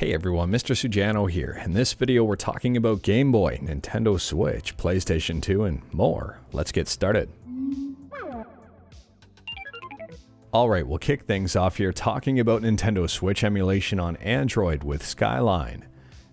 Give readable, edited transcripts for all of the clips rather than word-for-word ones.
Hey everyone, Mr. Sujano here. In this video we're talking about Game Boy, Nintendo Switch, PlayStation 2 and more. Let's get started. Alright, we'll kick things off here talking about Nintendo Switch emulation on Android with Skyline.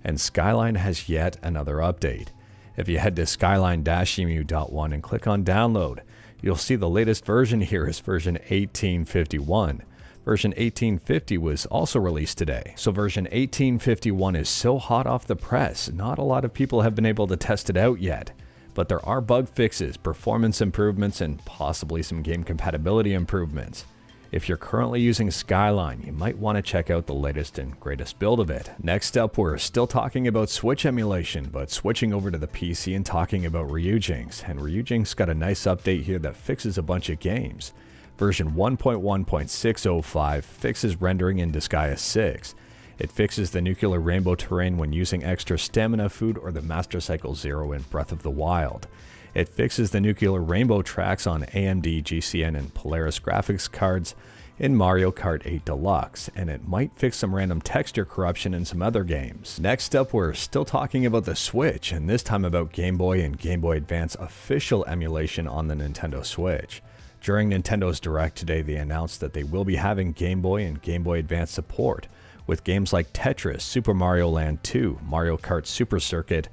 And Skyline has yet another update. If you head to skyline-emu.1 and click on download, you'll see the latest version here is version 1851. Version 1850 was also released today. So version 1851 is so hot off the press, not a lot of people have been able to test it out yet. But there are bug fixes, performance improvements, and possibly some game compatibility improvements. If you're currently using Skyline, you might want to check out the latest and greatest build of it. Next up, we're still talking about Switch emulation, but switching over to the PC and talking about Ryujinx. And Ryujinx got a nice update here that fixes a bunch of games. Version 1.1.605 fixes rendering in Disgaea 6. It fixes the nuclear rainbow terrain when using extra stamina food or the Master Cycle Zero in Breath of the Wild. It fixes the nuclear rainbow tracks on AMD, GCN, and Polaris graphics cards in Mario Kart 8 Deluxe, and it might fix some random texture corruption in some other games. Next up, we're still talking about the Switch, and this time about Game Boy and Game Boy Advance official emulation on the Nintendo Switch. During Nintendo's Direct today, they announced that they will be having Game Boy and Game Boy Advance support, with games like Tetris, Super Mario Land 2, Mario Kart Super Circuit,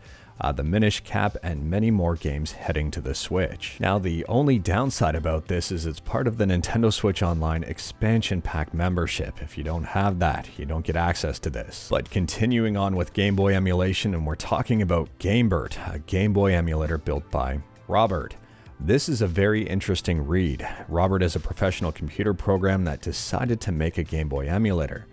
the Minish Cap, and many more games heading to the Switch. Now, the only downside about this is it's part of the Nintendo Switch Online expansion pack membership. If you don't have that, you don't get access to this. But continuing on with Game Boy emulation, and we're talking about Gamebert, a Game Boy emulator built by Robert. This is a very interesting read. Robert is a professional computer program that decided to make a Game Boy emulator.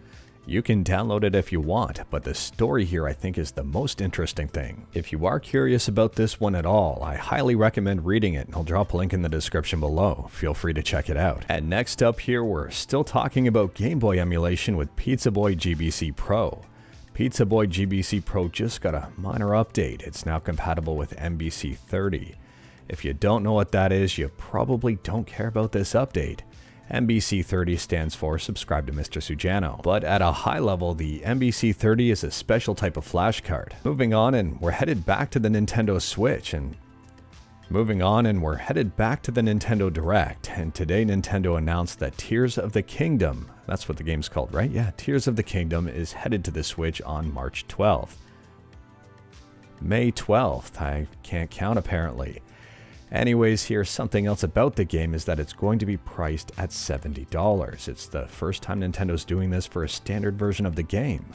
You can download it if you want, but the story here I think is the most interesting thing. If you are curious about this one at all, I highly recommend reading it, and I'll drop a link in the description below. Feel free to check it out. And next up here, we're still talking about Game Boy emulation with Boy GBC Pro. Boy GBC Pro just got a minor update. It's now compatible with MBC30. If you don't know what that is, you probably don't care about this update. MBC30 stands for Subscribe to Mr. Sujano. But at a high level, the MBC30 is a special type of flash card. Moving on, and we're headed back to the Nintendo Switch, and we're headed back to the Nintendo Direct, and today Nintendo announced that Tears of the Kingdom, that's what the game's called, right? Yeah, Tears of the Kingdom is headed to the Switch on March 12th. May 12th, I can't count apparently. Anyways, here's something else about the game is that it's going to be priced at $70. It's the first time Nintendo's doing this for a standard version of the game.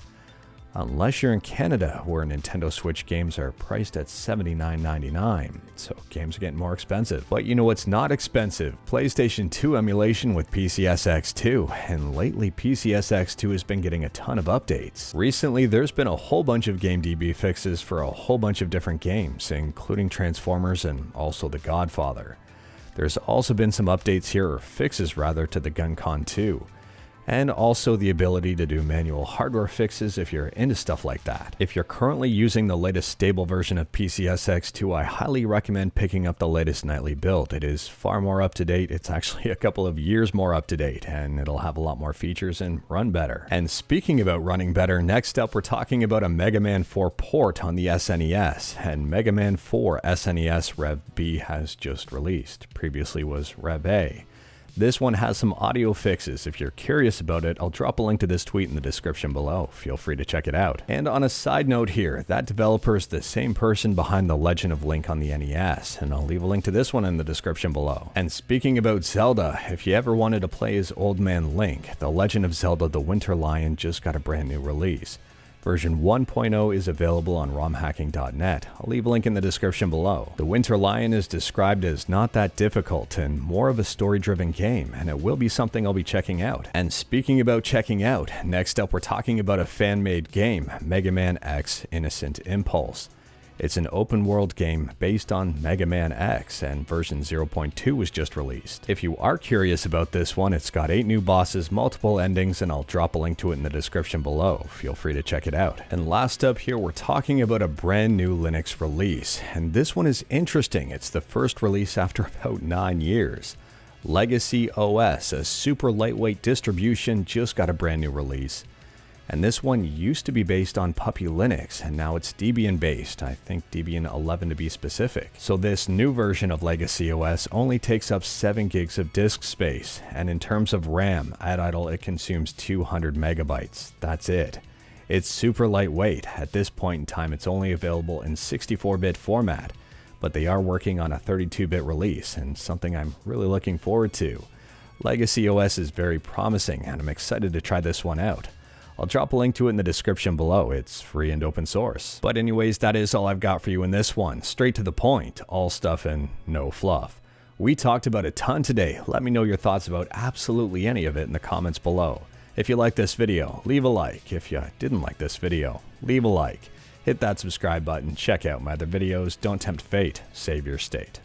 Unless you're in Canada, where Nintendo Switch games are priced at $79.99, so games are getting more expensive. But you know what's not expensive? PlayStation 2 emulation with PCSX2, and lately PCSX2 has been getting a ton of updates. Recently, there's been a whole bunch of GameDB fixes for a whole bunch of different games, including Transformers and also The Godfather. There's also been some updates here, or fixes rather, to the GunCon 2. And also the ability to do manual hardware fixes if you're into stuff like that. If you're currently using the latest stable version of PCSX2, I highly recommend picking up the latest nightly build. It is far more up to date. It's actually a couple of years more up to date, and it'll have a lot more features and run better. And speaking about running better, next up we're talking about a Mega Man 4 port on the SNES, and Mega Man 4 SNES Rev B has just released. Previously was Rev A. This one has some audio fixes. If you're curious about it, I'll drop a link to this tweet in the description below. Feel free to check it out. And on a side note here, that developer is the same person behind The Legend of Link on the NES, and I'll leave a link to this one in the description below. And speaking about Zelda, if you ever wanted to play as Old Man Link, The Legend of Zelda The Winter Lion just got a brand new release. Version 1.0 is available on romhacking.net. I'll leave a link in the description below. The Winter Lion is described as not that difficult and more of a story-driven game, and it will be something I'll be checking out. And speaking about checking out, next up we're talking about a fan-made game, Mega Man X Innocent Impulse. It's an open-world game based on Mega Man X, and version 0.2 was just released. If you are curious about this one, it's got 8 new bosses, multiple endings, and I'll drop a link to it in the description below. Feel free to check it out. And last up here, we're talking about a brand new Linux release, and this one is interesting. It's the first release after about 9 years. Legacy OS, a super lightweight distribution, just got a brand new release. And this one used to be based on Puppy Linux, and now it's Debian based, I think Debian 11 to be specific. So this new version of Legacy OS only takes up 7 gigs of disk space, and in terms of RAM, at idle it consumes 200 megabytes. That's it. It's super lightweight. At this point in time, it's only available in 64-bit format, but they are working on a 32-bit release, and something I'm really looking forward to. Legacy OS is very promising, and I'm excited to try this one out. I'll drop a link to it in the description below. It's free and open source. But anyways, that is all I've got for you in this one. Straight to the point, all stuff and no fluff. We talked about a ton today. Let me know your thoughts about absolutely any of it in the comments below. If you liked this video, leave a like. If you didn't like this video, leave a like. Hit that subscribe button, check out my other videos. Don't tempt fate, save your state.